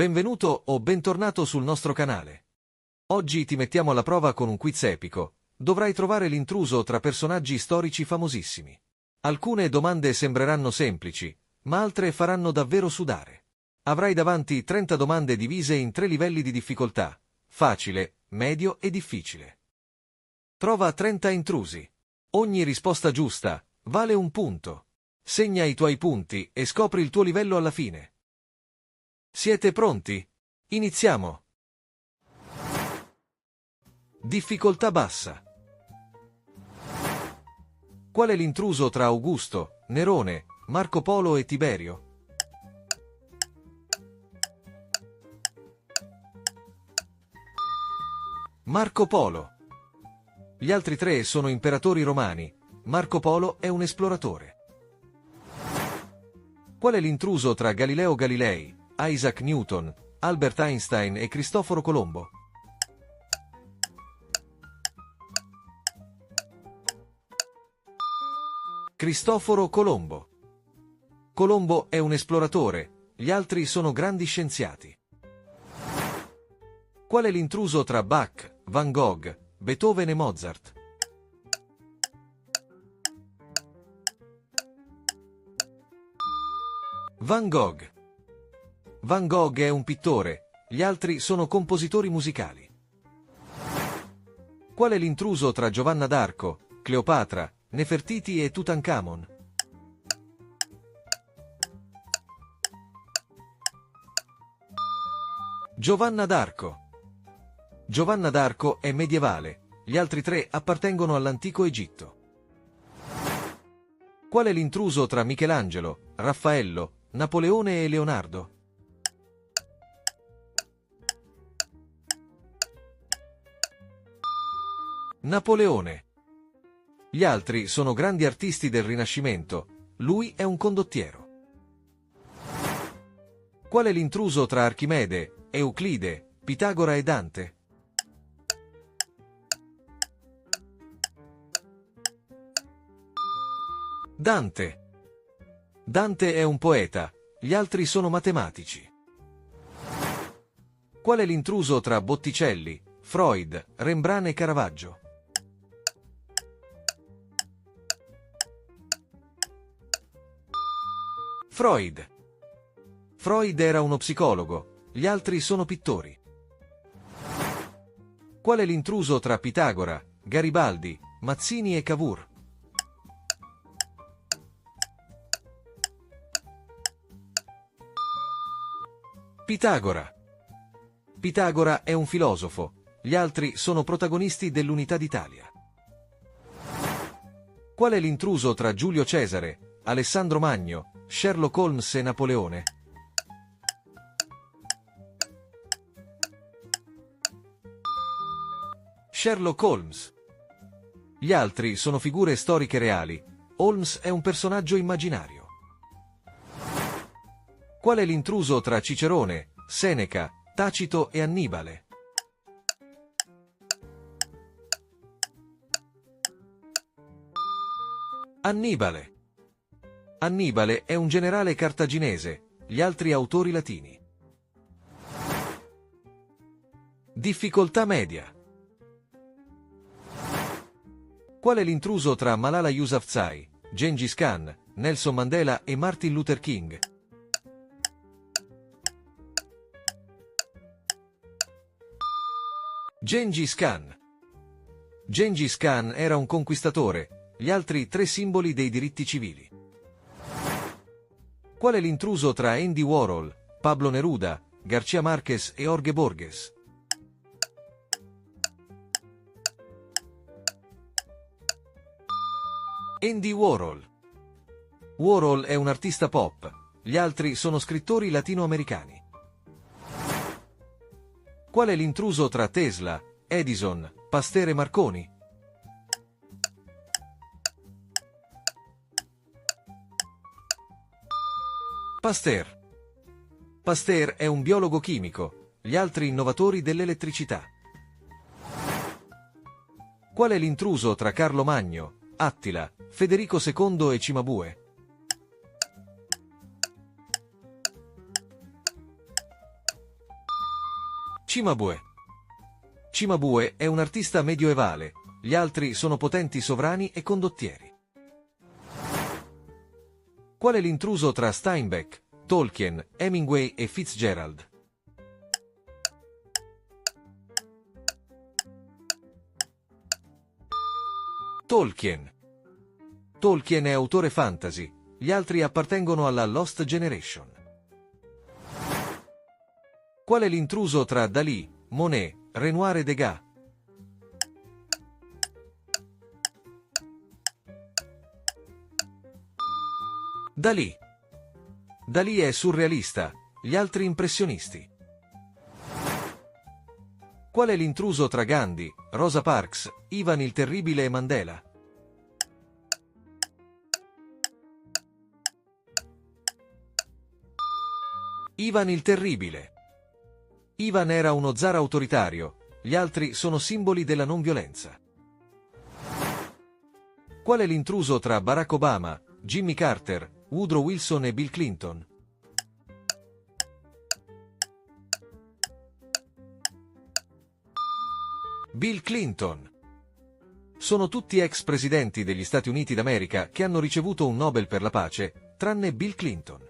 Benvenuto o bentornato sul nostro canale. Oggi ti mettiamo alla prova con un quiz epico. Dovrai trovare l'intruso tra personaggi storici famosissimi. Alcune domande sembreranno semplici, ma altre faranno davvero sudare. Avrai davanti 30 domande divise in 3 livelli di difficoltà: facile, medio e difficile. Trova 30 intrusi. Ogni risposta giusta vale un punto. Segna i tuoi punti e scopri il tuo livello alla fine. Siete pronti? Iniziamo! Difficoltà bassa. Qual è l'intruso tra Augusto, Nerone, Marco Polo e Tiberio? Marco Polo. Gli altri 3 sono imperatori romani. Marco Polo è un esploratore. Qual è l'intruso tra Galileo Galilei, Isaac Newton, Albert Einstein e Cristoforo Colombo? Cristoforo Colombo. Colombo è un esploratore, gli altri sono grandi scienziati. Qual è l'intruso tra Bach, Van Gogh, Beethoven e Mozart? Van Gogh. Van Gogh è un pittore, gli altri sono compositori musicali. Qual è l'intruso tra Giovanna d'Arco, Cleopatra, Nefertiti e Tutankhamon? Giovanna d'Arco. Giovanna d'Arco è medievale, gli altri 3 appartengono all'antico Egitto. Qual è l'intruso tra Michelangelo, Raffaello, Napoleone e Leonardo? Napoleone. Gli altri sono grandi artisti del Rinascimento, lui è un condottiero. Qual è l'intruso tra Archimede, Euclide, Pitagora e Dante? Dante. Dante è un poeta, gli altri sono matematici. Qual è l'intruso tra Botticelli, Freud, Rembrandt e Caravaggio? Freud. Freud era uno psicologo, gli altri sono pittori. Qual è l'intruso tra Pitagora, Garibaldi, Mazzini e Cavour? Pitagora. Pitagora è un filosofo, gli altri sono protagonisti dell'Unità d'Italia. Qual è l'intruso tra Giulio Cesare, Alessandro Magno, Sherlock Holmes e Napoleone? Sherlock Holmes. Gli altri sono figure storiche reali, Holmes è un personaggio immaginario. Qual è l'intruso tra Cicerone, Seneca, Tacito e Annibale? Annibale. Annibale è un generale cartaginese, gli altri autori latini. Difficoltà media. Qual è l'intruso tra Malala Yousafzai, Gengis Khan, Nelson Mandela e Martin Luther King? Gengis Khan. Gengis Khan era un conquistatore, gli altri 3 simboli dei diritti civili. Qual è l'intruso tra Andy Warhol, Pablo Neruda, García Márquez e Jorge Borges? Andy Warhol. Warhol è un artista pop, gli altri sono scrittori latinoamericani. Qual è l'intruso tra Tesla, Edison, Pasteur e Marconi? Pasteur. Pasteur è un biologo chimico, gli altri innovatori dell'elettricità. Qual è l'intruso tra Carlo Magno, Attila, Federico II e Cimabue? Cimabue. Cimabue è un artista medioevale, gli altri sono potenti sovrani e condottieri. Qual è l'intruso tra Steinbeck, Tolkien, Hemingway e Fitzgerald? Tolkien. Tolkien è autore fantasy, gli altri appartengono alla Lost Generation. Qual è l'intruso tra Dalí, Monet, Renoir e Degas? Dalí. Dalí è surrealista, gli altri impressionisti. Qual è l'intruso tra Gandhi, Rosa Parks, Ivan il Terribile e Mandela? Ivan il Terribile. Ivan era uno zar autoritario, gli altri sono simboli della non violenza. Qual è l'intruso tra Barack Obama, Jimmy Carter, Woodrow Wilson e Bill Clinton? Bill Clinton. Sono tutti ex presidenti degli Stati Uniti d'America che hanno ricevuto un Nobel per la pace, tranne Bill Clinton.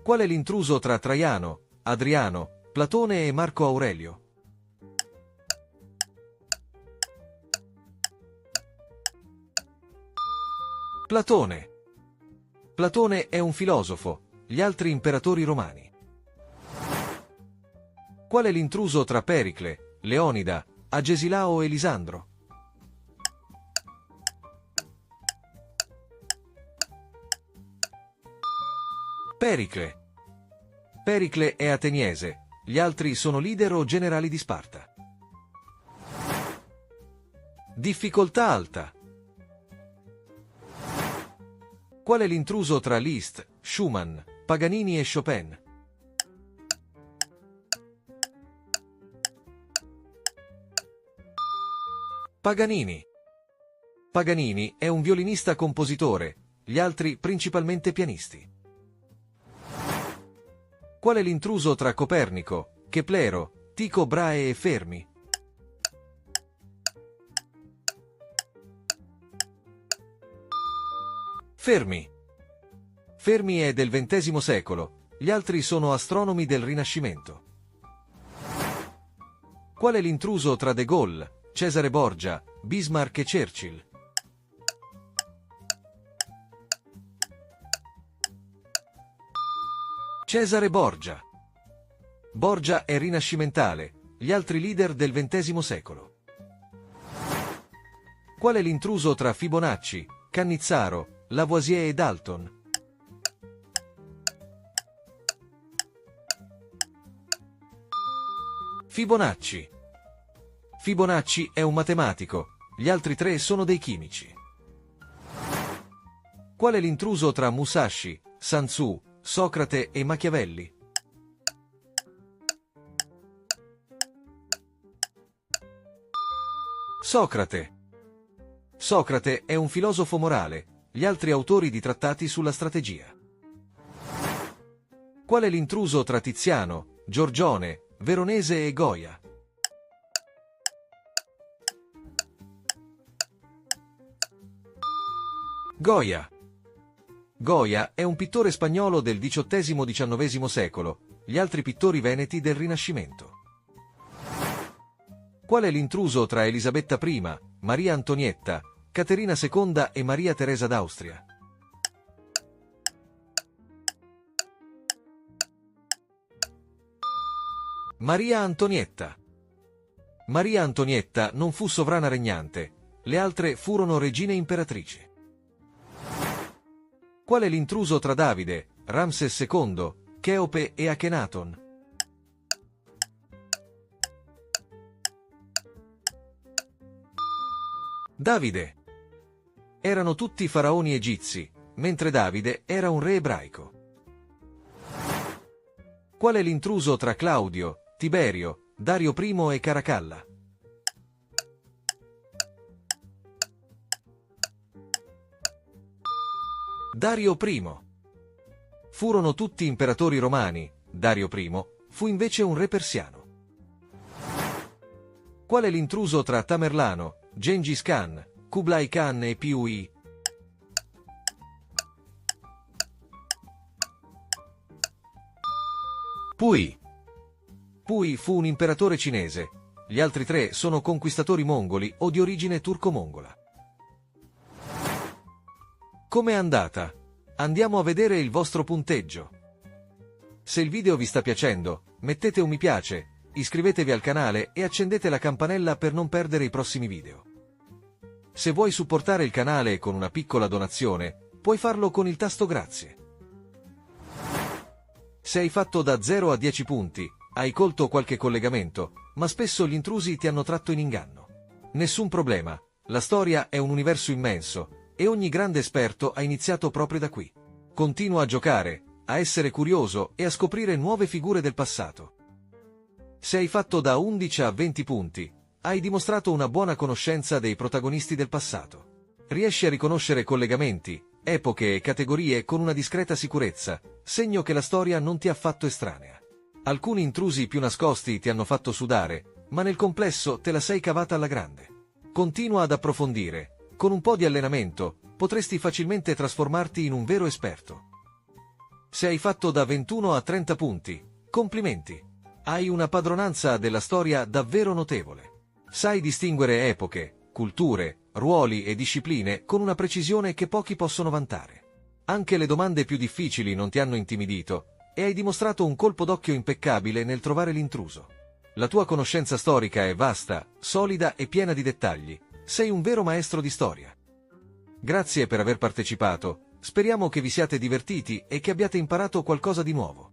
Qual è l'intruso tra Traiano, Adriano, Platone e Marco Aurelio? Platone. Platone è un filosofo, gli altri imperatori romani. Qual è l'intruso tra Pericle, Leonida, Agesilao e Lisandro? Pericle. Pericle è ateniese, gli altri sono leader o generali di Sparta. Difficoltà alta. Qual è l'intruso tra Liszt, Schumann, Paganini e Chopin? Paganini. Paganini è un violinista-compositore, gli altri principalmente pianisti. Qual è l'intruso tra Copernico, Keplero, Tycho Brahe e Fermi? Fermi. Fermi è del XX secolo, gli altri sono astronomi del Rinascimento. Qual è l'intruso tra De Gaulle, Cesare Borgia, Bismarck e Churchill? Cesare Borgia. Borgia è rinascimentale, gli altri leader del XX secolo. Qual è l'intruso tra Fibonacci, Cannizzaro, Lavoisier e Dalton? Fibonacci. Fibonacci è un matematico, gli altri tre sono dei chimici. Qual è l'intruso tra Musashi, Sun Tzu, Socrate e Machiavelli? Socrate. Socrate è un filosofo morale, gli altri autori di trattati sulla strategia. Qual è l'intruso tra Tiziano, Giorgione, Veronese e Goya? Goya. Goya è un pittore spagnolo del XVIII-XIX secolo, gli altri pittori veneti del Rinascimento. Qual è l'intruso tra Elisabetta I, Maria Antonietta, Caterina II e Maria Teresa d'Austria? Maria Antonietta. Maria Antonietta non fu sovrana regnante, le altre furono regine imperatrici. Qual è l'intruso tra Davide, Ramses II, Cheope e Akhenaton? Davide. Erano tutti faraoni egizi, mentre Davide era un re ebraico. Qual è l'intruso tra Claudio, Tiberio, Dario I e Caracalla? Dario I. Furono tutti imperatori romani, Dario I, fu invece un re persiano. Qual è l'intruso tra Tamerlano, Gengis Khan, Kublai Khan e Piuyi? Puyi. Puyi fu un imperatore cinese. Gli altri tre sono conquistatori mongoli o di origine turco-mongola. Com'è andata? Andiamo a vedere il vostro punteggio. Se il video vi sta piacendo, mettete un mi piace, iscrivetevi al canale e accendete la campanella per non perdere i prossimi video. Se vuoi supportare il canale con una piccola donazione, puoi farlo con il tasto grazie. Se hai fatto da 0 a 10 punti, hai colto qualche collegamento, ma spesso gli intrusi ti hanno tratto in inganno. Nessun problema, la storia è un universo immenso, e ogni grande esperto ha iniziato proprio da qui. Continua a giocare, a essere curioso e a scoprire nuove figure del passato. Se hai fatto da 11 a 20 punti, hai dimostrato una buona conoscenza dei protagonisti del passato. Riesci a riconoscere collegamenti, epoche e categorie con una discreta sicurezza, segno che la storia non ti ha fatto estranea. Alcuni intrusi più nascosti ti hanno fatto sudare, ma nel complesso te la sei cavata alla grande. Continua ad approfondire. Con un po' di allenamento, potresti facilmente trasformarti in un vero esperto. Se hai fatto da 21 a 30 punti, complimenti! Hai una padronanza della storia davvero notevole. Sai distinguere epoche, culture, ruoli e discipline con una precisione che pochi possono vantare. Anche le domande più difficili non ti hanno intimidito e hai dimostrato un colpo d'occhio impeccabile nel trovare l'intruso. La tua conoscenza storica è vasta, solida e piena di dettagli. Sei un vero maestro di storia. Grazie per aver partecipato, speriamo che vi siate divertiti e che abbiate imparato qualcosa di nuovo.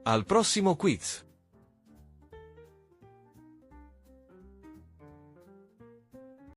Al prossimo quiz!